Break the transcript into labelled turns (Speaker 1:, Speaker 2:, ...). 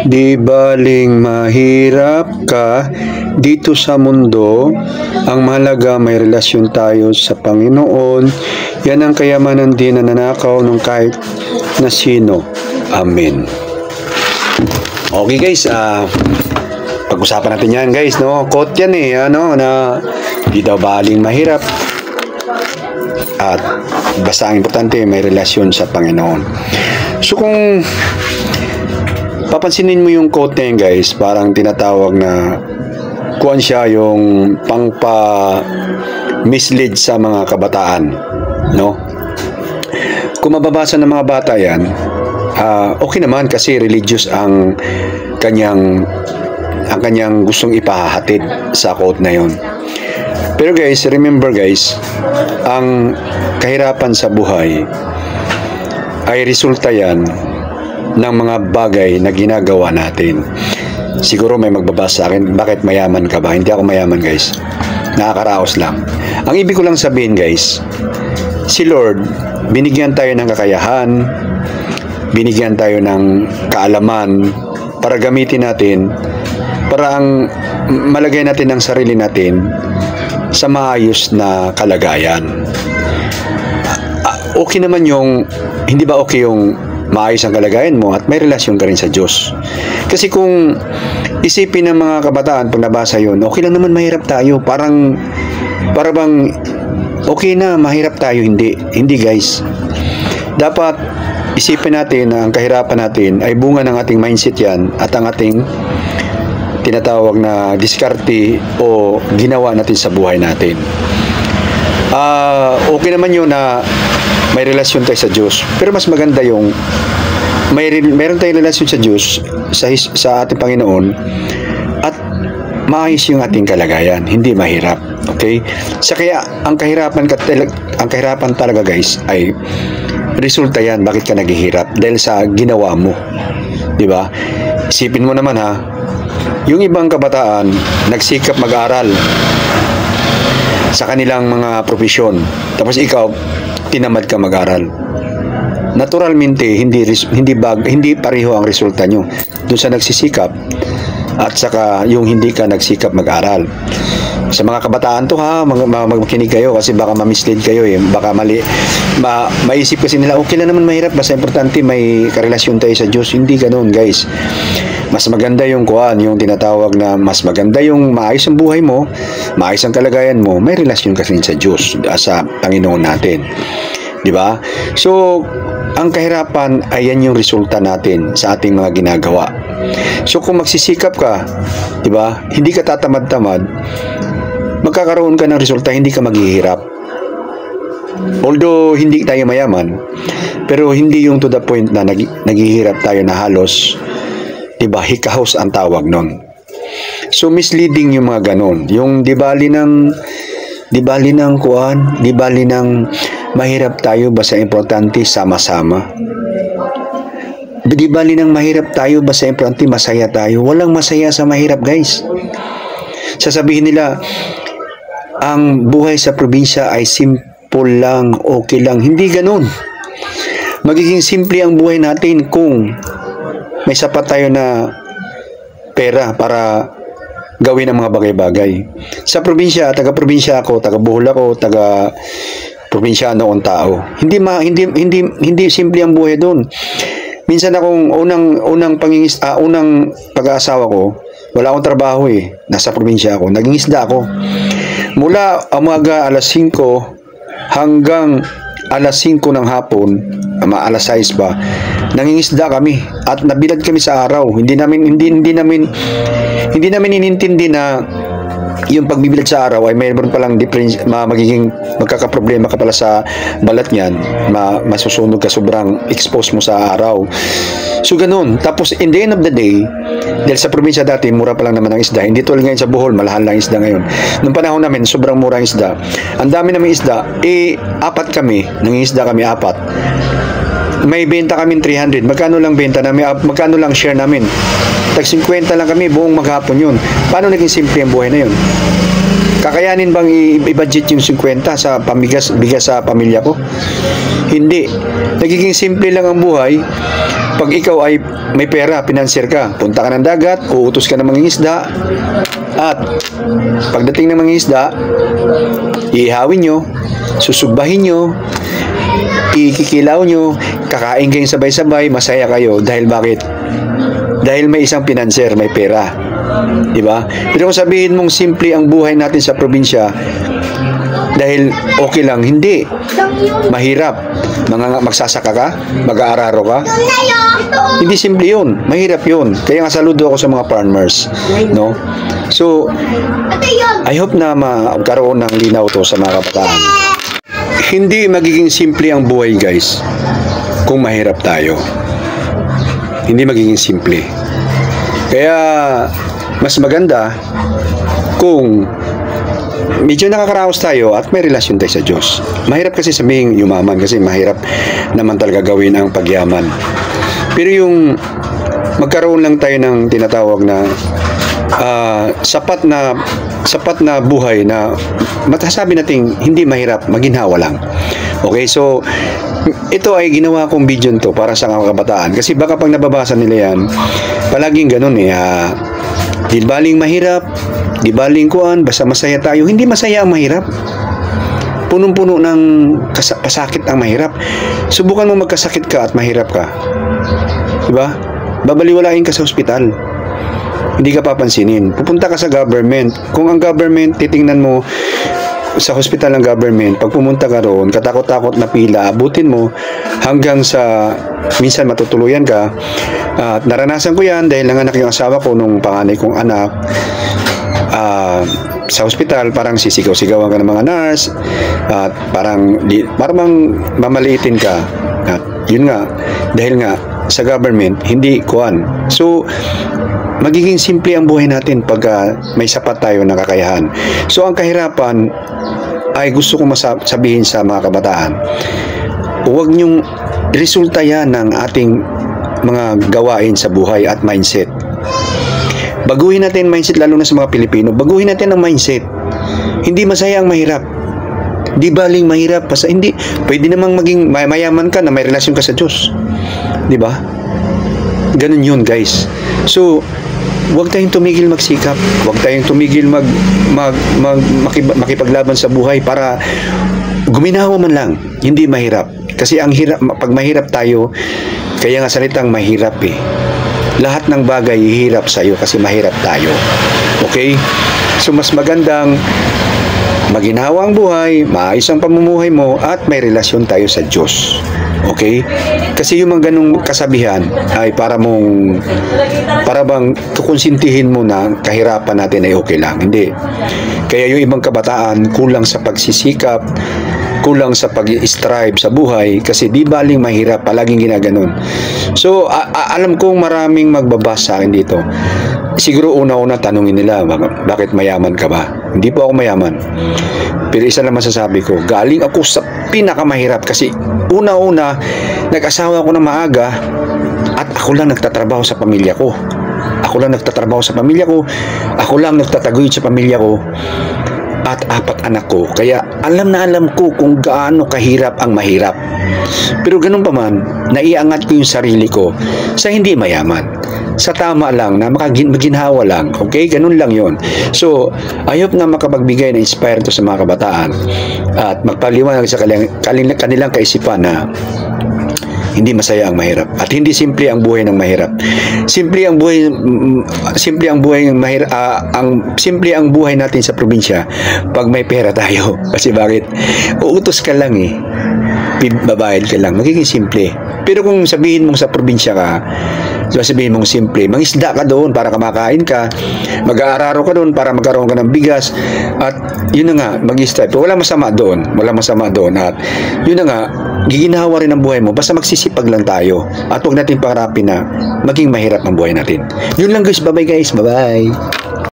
Speaker 1: Di baling mahirap ka dito sa mundo, ang mahalaga may relasyon tayo sa Panginoon. Yan ang kayamanan din na nanakaw ng kahit na sino. Amen. Okay guys, pag-usapan natin yan guys, no? Quote yan na di daw baling mahirap at basta ang importante may relasyon sa Panginoon. So kung papansinin mo yung quote na yun guys, parang tinatawag na kuwan siya yung mislead sa mga kabataan, no? Kung mababasa ng mga bata yan, okay naman kasi religious ang kanyang gustong ipahatid sa quote na yun. Pero guys, remember guys, ang kahirapan sa buhay ay resulta yan ng mga bagay na ginagawa natin. Siguro may magbabasa sa akin, bakit mayaman ka ba? Hindi ako mayaman guys. Nakakaraos lang. Ang ibig ko lang sabihin guys, si Lord, binigyan tayo ng kakayahan, binigyan tayo ng kaalaman para gamitin natin, para ang malagay natin ang sarili natin sa maayos na kalagayan. Okay naman yung, hindi ba okay yung maayos ang kalagayan mo at may relasyon ka rin sa Diyos? Kasi kung isipin ng mga kabataan pag nabasa yun, okay lang naman mahirap tayo, para bang okay na mahirap tayo, hindi guys. Dapat isipin natin na ang kahirapan natin ay bunga ng ating mindset yan at ang ating tinatawag na diskarte o ginawa natin sa buhay natin. Okay naman yun na may relasyon tayo sa Diyos, pero mas maganda yung meron tayong relasyon sa Diyos, sa ating Panginoon, at maayos yung ating kalagayan, hindi mahirap. Okay? So kaya ang kahirapan talaga guys ay resulta yan. Bakit ka naghihirap? Dahil sa ginawa mo. Di ba? Isipin mo naman yung ibang kabataan nagsikap mag-aral sa kanilang mga profesyon, tapos ikaw tinamad ka mag-aral. Naturalmente hindi pareho ang resulta nyo doon sa nagsisikap at saka yung hindi ka nagsikap mag-aral. Sa mga kabataan to magkinig kayo kasi baka ma-mislead kayo baka maisip kasi nila okay lang naman mahirap, basta importante may karelasyon tayo sa Diyos. Hindi ganoon guys. Mas maganda yung yung tinatawag na mas maganda yung maayos ang buhay mo, maayos ang kalagayan mo, may relasyon kasi sa Diyos, sa Panginoon natin. Di ba? So, ang kahirapan ay yan yung resulta natin sa ating mga ginagawa. So, kung magsisikap ka, di ba? Hindi ka tatamad-tamad, magkakaroon ka ng resulta, hindi ka maghihirap. Although hindi tayo mayaman, pero hindi yung to the point na naghihirap tayo na halos, diba, hikahos ang tawag nun. So misleading yung mga ganon. Yung di bali ng mahirap tayo, basta importante sama-sama. Di bali ng mahirap tayo, basta importante masaya tayo. Walang masaya sa mahirap guys. Sasabihin nila, ang buhay sa probinsya ay simple lang, okay lang. Hindi ganon. Magiging simple ang buhay natin kung may sapat tayo na pera para gawin ang mga bagay-bagay. Sa probinsya, taga-probinsya ako, taga-Bohol ako, taga-probinsyano akong tao. Hindi simple ang buhay doon. Minsan akong unang pag-aasawa ko, wala akong trabaho nasa probinsya ako, naging isda ako. Mula umaga alas 5 hanggang alas 5 ng hapon, alas 6 ba, nangingisda kami at nabilad kami sa araw. Hindi namin inintindi na yung pagbibilad sa araw ay mayroon palang difference, magiging magkakaproblema ka pala sa balat niyan, masusunog ka, sobrang expose mo sa araw. So ganun. Tapos in the end of the day, dahil sa probinsya dati mura pa lang naman ang isda, hindi tulad ngayon sa Bohol, malahal lang isda ngayon. Nung panahon namin sobrang mura ang isda, ang dami namin isda, apat kami, nangingisda kami apat, may benta kami 300. Magkano lang benta namin? Magkano lang share namin? Tag 50 lang kami buong maghapon yun. Paano naging simple ang buhay na yun? Kakayanin bang i-budget yung 50 sa bigas sa pamilya ko? Hindi. Nagiging simple lang ang buhay. Pag ikaw ay may pera, financier ka, punta ka ng dagat, uutos ka ng mangingisda, at pagdating ng mangingisda, iihawin nyo, susugbahin nyo, ikikilaw nyo, kakain kayong sabay-sabay, masaya kayo. Dahil bakit? Dahil may isang financier, may pera. Diba? Pero kung sabihin mong simple ang buhay natin sa probinsya, dahil okay lang, hindi. Mahirap. Magsasaka ka? Mag-aararo ka? Hindi simple yun. Mahirap yun. Kaya nga saludo ako sa mga farmers. No? So, I hope na magkaroon ng linaw to sa mga kabataan. Hindi magiging simple ang buhay, guys, kung mahirap tayo. Hindi magiging simple. Kaya, mas maganda kung medyo nakakaraos tayo at may relasyon tayo sa Diyos. Mahirap kasi sabihin yumaman kasi mahirap naman talaga gawin ang pagyaman. Pero yung magkaroon lang tayo ng tinatawag na sapat na buhay na matasabi nating hindi mahirap, maginhawa lang. Okay, so ito ay ginawa kong video to para sa mga kabataan kasi baka pag nababasa nila yan, palaging ganun di baling mahirap, di baling kuan, basta masaya tayo. Hindi masaya ang mahirap. Punong-puno ng pasakit ang mahirap. Subukan mo magkasakit ka at mahirap ka. Diba? Babaliwalain ka sa ospital. Hindi ka papansinin. Pupunta ka sa government. Kung ang government, titingnan mo sa hospital ng government, pag pumunta ka roon, katakot-takot na pila, abutin mo hanggang sa minsan matutuluyan ka. At naranasan ko yan dahil nanganak yung asawa ko nung panganay kong anak. Sa hospital, parang sisigaw-sigawan ka ng mga nurse at parang mamaliitin ka. At yun nga, dahil nga sa government, hindi kuan. So, magiging simple ang buhay natin pag may sapat tayo na kakayahan. So, ang kahirapan ay gusto kong sabihin sa mga kabataan, huwag niyong resulta yan ng ating mga gawain sa buhay at mindset. Baguhin natin mindset, lalo na sa mga Pilipino. Baguhin natin ang mindset. Hindi masaya ang mahirap. Di baling mahirap. Hindi. Pwede namang maging mayaman ka na may relasyon ka sa Diyos. Di ba? Ganun yun, guys. So, huwag tayong tumigil magsikap. Huwag tayong tumigil makipaglaban sa buhay para guminawa man lang. Hindi mahirap. Kasi ang hirap, pag mahirap tayo, kaya nga salitang mahirap lahat ng bagay hihirap sa iyo kasi mahirap tayo. Okay? So, mas magandang maginhawa ang buhay, maayos ang pamumuhay mo, at may relasyon tayo sa Diyos. Okay? Kasi yung mga ganung kasabihan ay para bang kukonsintihin mo na kahirapan natin ay okay lang. Hindi. Kaya yung ibang kabataan kulang sa pagsisikap, kulang sa pag-strive sa buhay kasi di baling mahirap, palaging ginaganon. So, alam kong maraming magbabasa sa akin dito. Siguro una-una tanungin nila, bakit mayaman ka ba? Hindi po ako mayaman. Pero isa lang masasabi ko, galing ako sa pinakamahirap kasi una-una, nag-asawa ako na maaga at ako lang nagtatrabaho sa pamilya ko. Ako lang nagtataguyod sa pamilya ko. At 4 anak ko. Kaya alam na alam ko kung gaano kahirap ang mahirap. Pero ganun pa man, naiangat ko yung sarili ko sa hindi mayaman. Sa tama lang, na maginhawa lang. Okay? Ganun lang yon. So, I hope na makapagbigay na inspire to sa mga kabataan at magpaliwanag sa kanilang kaisipan na hindi masaya ang mahirap at hindi simple ang buhay ng mahirap. Simple ang buhay natin sa probinsya pag may pera tayo. Kasi bakit? Uutos ka lang babayad ka lang, magiging simple. Pero kung sabihin mong sa probinsya ka, sabihin mong simple, mangisda ka doon para kumakain ka, mag-aararo ka doon para magkaroon ka ng bigas, at yun na nga, mag-strive. Wala masama doon at yun na nga, giginawa rin ang buhay mo, basta magsisipag lang tayo at huwag natin pangarapin na maging mahirap ang buhay natin. Yun lang guys, bye bye guys, bye bye.